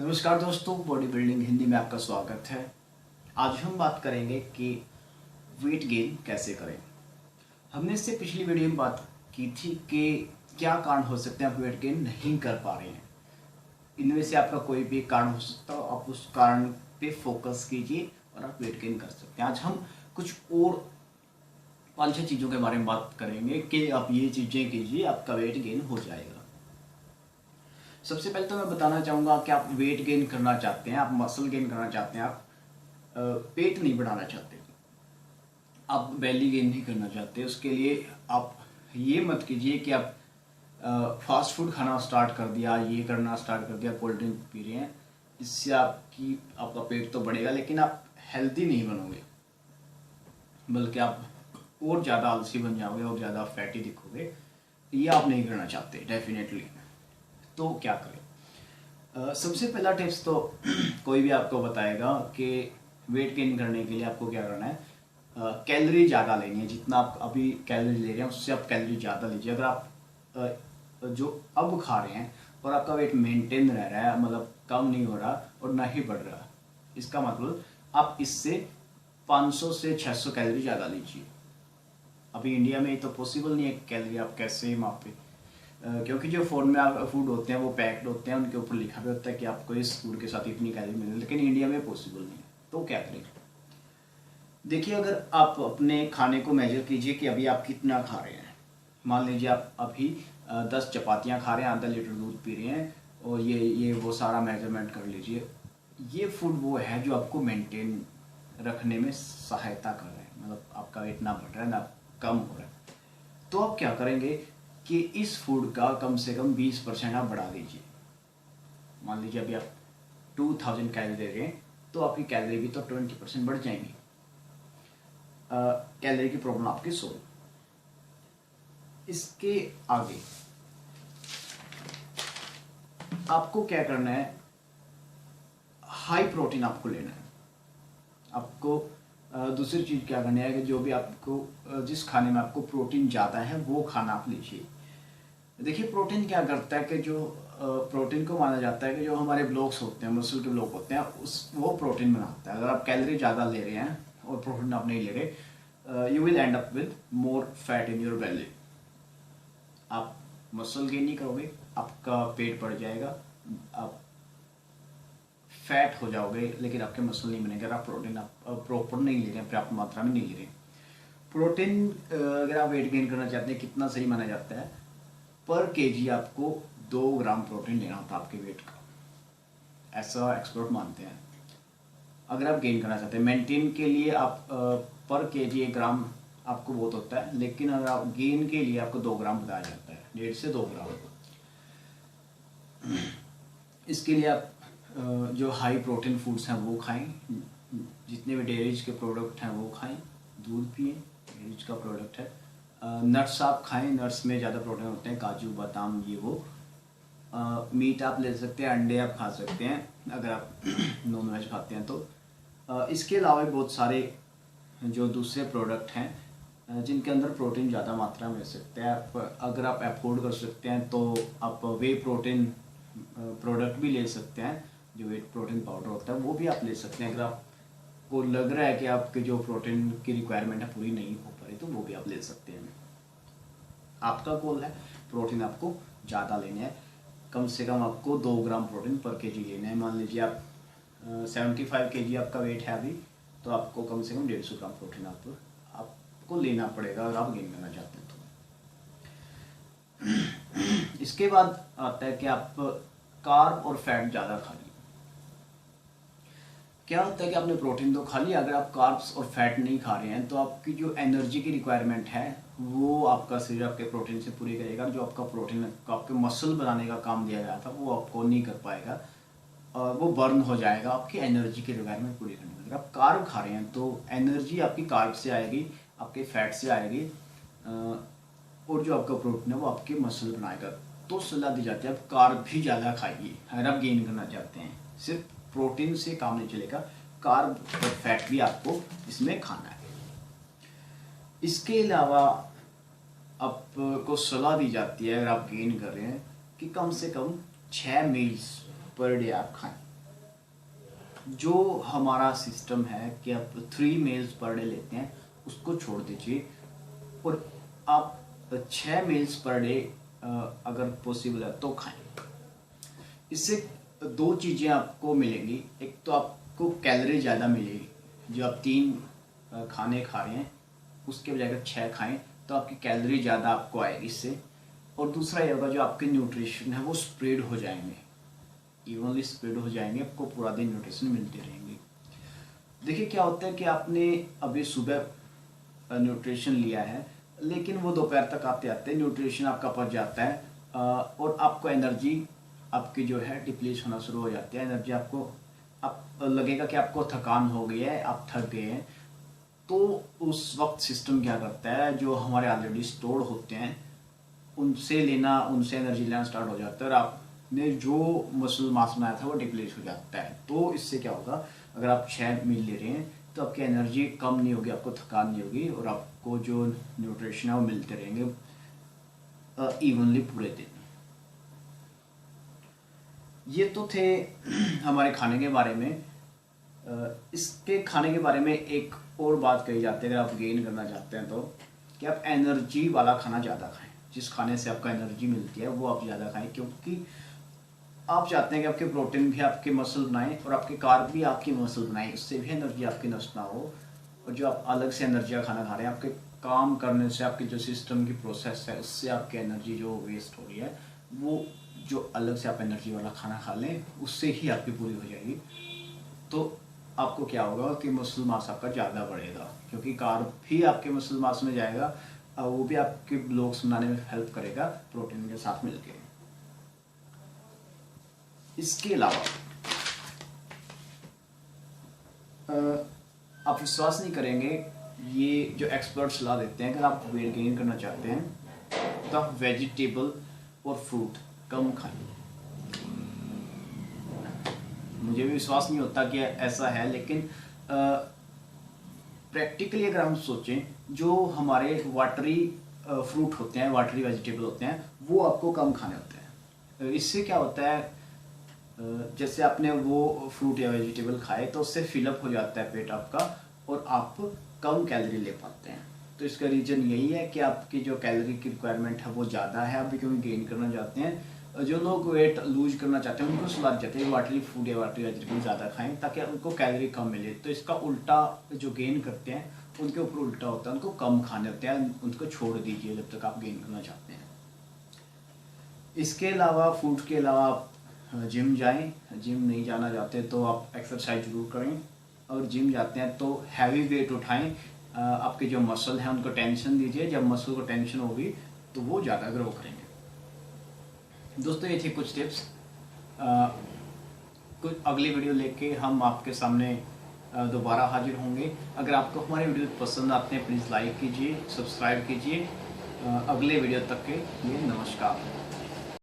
नमस्कार दोस्तों, body building Hindi में आपका स्वागत है। आज हम बात करेंगे कि वेट गेन कैसे करें। हमने इससे पिछली वीडियो में बात की थी कि क्या कारण हो सकते हैं आप वेट गेन नहीं कर पा रहे हैं। इनमें से आपका कोई भी कारण हो सकता है, आप उस कारण पे फोकस कीजिए और आप वेट गेन कर सकते हैं। आज हम कुछ और 5-6 चीज़ों के बारे में बात करेंगे कि आप ये चीज़ें कीजिए, आपका वेट गेन हो जाएगा। सबसे पहले तो मैं बताना चाहूँगा कि आप वेट गेन करना चाहते हैं, आप मसल गेन करना चाहते हैं, आप पेट नहीं बढ़ाना चाहते, आप बेली गेन नहीं करना चाहते। उसके लिए आप ये मत कीजिए कि आप फास्ट फूड खाना स्टार्ट कर दिया, ये करना स्टार्ट कर दिया, कोल्ड ड्रिंक पी रहे हैं। इससे आपका पेट तो बढ़ेगा लेकिन आप हेल्दी नहीं बनोगे, बल्कि आप और ज़्यादा आलसी बन जाओगे और ज़्यादा फैटी दिखोगे। ये आप नहीं करना चाहते डेफिनेटली। तो क्या करें? सबसे पहला टिप्स तो कोई भी आपको बताएगा कि वेट गेन करने के लिए आपको क्या करना है। कैलोरी ज़्यादा लेनी है, जितना आप अभी कैलोरी ले रहे हैं उससे आप कैलोरी ज़्यादा लीजिए। अगर आप जो अब खा रहे हैं और आपका वेट मेंटेन रह रहा है, मतलब कम नहीं हो रहा और ना ही बढ़ रहा, इसका मतलब आप इससे 500 से 600 कैलोरी ज़्यादा लीजिए। अभी इंडिया में तो पॉसिबल नहीं है कैलोरी आप कैसे मापें, क्योंकि जो फ़ोन में आप फूड होते हैं वो पैक्ड होते हैं, उनके ऊपर लिखा भी होता है कि आपको इस फूड के साथ इतनी कैलोरी मिलेगी, लेकिन इंडिया में पॉसिबल नहीं है। तो क्या करें? देखिए, अगर आप अपने खाने को मेजर कीजिए कि अभी आप कितना खा रहे हैं। मान लीजिए आप अभी 10 चपातियाँ खा रहे हैं, आधा लीटर दूध पी रहे हैं, और ये वो सारा मेजरमेंट कर लीजिए। ये फूड वो है जो आपको मेंटेन रखने में सहायता कर रहे हैं, मतलब आपका वेट ना बढ़ रहा है ना कम हो रहा है। तो आप क्या करेंगे कि इस फूड का कम से कम 20% आप बढ़ा दीजिए। मान लीजिए अभी आप 2000 कैलोरी दे रहे हैं तो आपकी कैलोरी भी तो 20% बढ़ जाएंगी। कैलोरी की प्रॉब्लम आपकी सोल्व। इसके आगे आपको क्या करना है, हाई प्रोटीन आपको लेना है। आपको दूसरी चीज़ क्या करनी है कि जो भी आपको जिस खाने में आपको प्रोटीन ज़्यादा है वो खाना आप लीजिए। देखिए, प्रोटीन क्या करता है कि जो प्रोटीन को माना जाता है कि जो हमारे ब्लॉक्स होते हैं, मसल के ब्लॉक होते हैं, वो प्रोटीन बनाता है। अगर आप कैलोरी ज़्यादा ले रहे हैं और प्रोटीन आप नहीं ले रहे, you will and up with more fat in your belly. आप मसल गेन नहीं करोगे, आपका पेट बढ़ जाएगा, आप फैट हो जाओगे, लेकिन आपके मसल नहीं बनेंगे। अगर आप प्रोटीन आप प्रॉपर नहीं ले रहे हैं, पर्याप्त मात्रा में नहीं ले रहे। प्रोटीन अगर आप वेट गेन करना चाहते हैं, कितना सही माना जाता है, पर केजी आपको 2 ग्राम प्रोटीन लेना होता है आपके वेट का, ऐसा एक्सपर्ट मानते हैं। अगर आप गेन करना चाहते हैं, मेंटेन के लिए आप पर केजी 1 ग्राम आपको बहुत होता है, लेकिन अगर आप गेन के लिए आपको 2 ग्राम बताया जाता है, 1.5 से 2 ग्राम। इसके लिए आप जो हाई प्रोटीन फूड्स हैं वो खाएं, जितने भी डेयरीज के प्रोडक्ट हैं वो खाएं, दूध पिएं, डेयरीज का प्रोडक्ट है। नट्स आप खाएं, नट्स में ज़्यादा प्रोटीन होते हैं, काजू बादाम ये वो। मीट आप ले सकते हैं, अंडे आप खा सकते हैं अगर आप नॉन वेज खाते हैं तो। इसके अलावा बहुत सारे जो दूसरे प्रोडक्ट हैं जिनके अंदर प्रोटीन ज़्यादा मात्रा में मिल सकते हैं। अगर आप अफोर्ड कर सकते हैं तो आप वे प्रोटीन प्रोडक्ट भी ले सकते हैं, जो वेट प्रोटीन पाउडर होता है वो भी आप ले सकते हैं। अगर आपको लग रहा है कि आपके जो प्रोटीन की रिक्वायरमेंट है पूरी नहीं हो पा रही तो वो भी आप ले सकते हैं। आपका गोल है प्रोटीन आपको ज़्यादा लेना है, कम से कम आपको 2 ग्राम प्रोटीन पर केजी लेना है। मान लीजिए आप 75 केजी आपका वेट है अभी, तो आपको कम से कम 150 ग्राम प्रोटीन आपको लेना पड़ेगा अगर आप गेन करना चाहते हैं तो। इसके बाद आता है कि आप कार्ब और फैट ज़्यादा खा लिए। क्या होता है कि आपने प्रोटीन तो खा लिया, अगर आप कार्ब्स और फैट नहीं खा रहे हैं तो आपकी जो एनर्जी की रिक्वायरमेंट है वो आपका शरीर आपके प्रोटीन से पूरी करेगा। जो आपका प्रोटीन आपके मसल बनाने का काम दिया गया था वो आपको नहीं कर पाएगा, वो बर्न हो जाएगा आपकी एनर्जी की रिक्वायरमेंट पूरी करने में। अगर आप कार्ब खा रहे हैं तो एनर्जी आपकी कार्ब से आएगी, आपके फैट से आएगी, और जो आपका प्रोटीन है वो आपके मसल बनाएगा। तो सलाह दी जाती है आप कार्ब भी ज़्यादा खाइए अगर आप गेन करना चाहते हैं। सिर्फ प्रोटीन से काम नहीं चलेगा, कार्ब और फैट भी आपको इसमें खाना है। इसके अलावा आपको सलाह दी जाती है अगर आप गेन कर रहे हैं कि कम से कम 6 मील्स पर डे आप खाएं। जो हमारा सिस्टम है कि आप 3 मील्स पर डे लेते हैं उसको छोड़ दीजिए और आप 6 मील्स पर डे अगर पॉसिबल है तो खाएं। इससे 2 चीज़ें आपको मिलेंगी। एक तो आपको कैलोरी ज़्यादा मिलेगी, जो आप 3 खाने खा रहे हैं उसके बजाय अगर 6 खाएं तो आपकी कैलोरी ज़्यादा आपको आएगी इससे। और दूसरा ये होगा जो आपके न्यूट्रिशन है वो स्प्रेड हो जाएंगे, इवनली स्प्रेड हो जाएंगे, आपको पूरा दिन न्यूट्रिशन मिलते रहेंगे। देखिए क्या होता है कि आपने अभी सुबह न्यूट्रिशन लिया है लेकिन वो दोपहर तक आते आते न्यूट्रिशन आपका पच जाता है और आपको एनर्जी आपकी जो है डिप्लीट होना शुरू हो जाती है। एनर्जी आपको लगेगा कि आपको थकान हो गई है, आप थक गए हैं। तो उस वक्त सिस्टम क्या करता है, जो हमारे ऑलरेडी स्टोर होते हैं उनसे एनर्जी लेना स्टार्ट हो जाता है और आपने जो मसल मास बनाया था वो डिप्लीट हो जाता है। तो इससे क्या होगा, अगर आप 6 मील ले रहे हैं तो आपकी एनर्जी कम नहीं होगी, आपको थकान नहीं होगी और आपको जो न्यूट्रिशन है वो मिलते रहेंगे इवनली पूरे दिन। ये तो थे हमारे खाने के बारे में। इसके खाने के बारे में एक और बात कही जाती है, अगर आप गेन करना चाहते हैं तो, कि आप एनर्जी वाला खाना ज़्यादा खाएं। जिस खाने से आपका एनर्जी मिलती है वो आप ज़्यादा खाएं, क्योंकि आप चाहते हैं कि आपके प्रोटीन भी आपके मसल बनाएं और आपके कार्ब भी आपकी मसल बनाएं, उससे भी एनर्जी आपकी नष्ट ना हो। और जो आप अलग से एनर्जी का खाना खा रहे हैं, आपके काम करने से, आपके जो सिस्टम की प्रोसेस है उससे आपकी एनर्जी जो वेस्ट हो रही है, वो जो अलग से आप एनर्जी वाला खाना खा लें उससे ही आपकी पूरी हो जाएगी। तो आपको क्या होगा कि मसल मास आपका ज़्यादा बढ़ेगा, क्योंकि कार्ब भी आपके मसल मास में जाएगा और वो भी आपके ब्लॉक्स बनाने में हेल्प करेगा प्रोटीन के साथ मिलके। इसके अलावा आप विश्वास नहीं करेंगे, ये जो एक्सपर्ट सलाह देते हैं, अगर आप वेट गेन करना चाहते हैं तो आप वेजिटेबल और फ्रूट कम खाएं। मुझे भी विश्वास नहीं होता कि ऐसा है, लेकिन प्रैक्टिकली अगर हम सोचें, जो हमारे वाटरी फ्रूट होते हैं, वाटरी वेजिटेबल होते हैं, वो आपको कम खाने होते हैं। इससे क्या होता है, जैसे आपने वो फ्रूट या वेजिटेबल खाए तो उससे फिलअप हो जाता है पेट आपका और आप कम कैलोरी ले पाते हैं। तो इसका रीज़न यही है कि आपकी जो कैलोरी की रिक्वायरमेंट है वो ज़्यादा है, अभी क्योंकि गेन करना चाहते हैं। जो लोग वेट लूज करना चाहते हैं उनको सलाह दी जाती है वाटरी फूड या वाटरी वेजिटेबल ज़्यादा खाएं ताकि उनको कैलोरी कम मिले। तो इसका उल्टा, जो गेन करते हैं उनके ऊपर उल्टा होता है, उनको कम खाने होते हैं, उनको छोड़ दीजिए जब तक आप गेन करना चाहते हैं। इसके अलावा, फूड के अलावा, आप जिम जाएं। जिम नहीं जाना चाहते तो आप एक्सरसाइज जरूर करें, और जिम जाते हैं तो हैवी वेट उठाएं। आपके जो मसल हैं उनको टेंशन दीजिए, जब मसल को टेंशन होगी तो वो ज़्यादा ग्रो करेंगे। दोस्तों ये थे कुछ टिप्स। कुछ अगली वीडियो लेके हम आपके सामने दोबारा हाजिर होंगे। अगर आपको हमारे वीडियो पसंद आते हैं प्लीज़ लाइक कीजिए, सब्सक्राइब कीजिए। अगले वीडियो तक के लिए नमस्कार।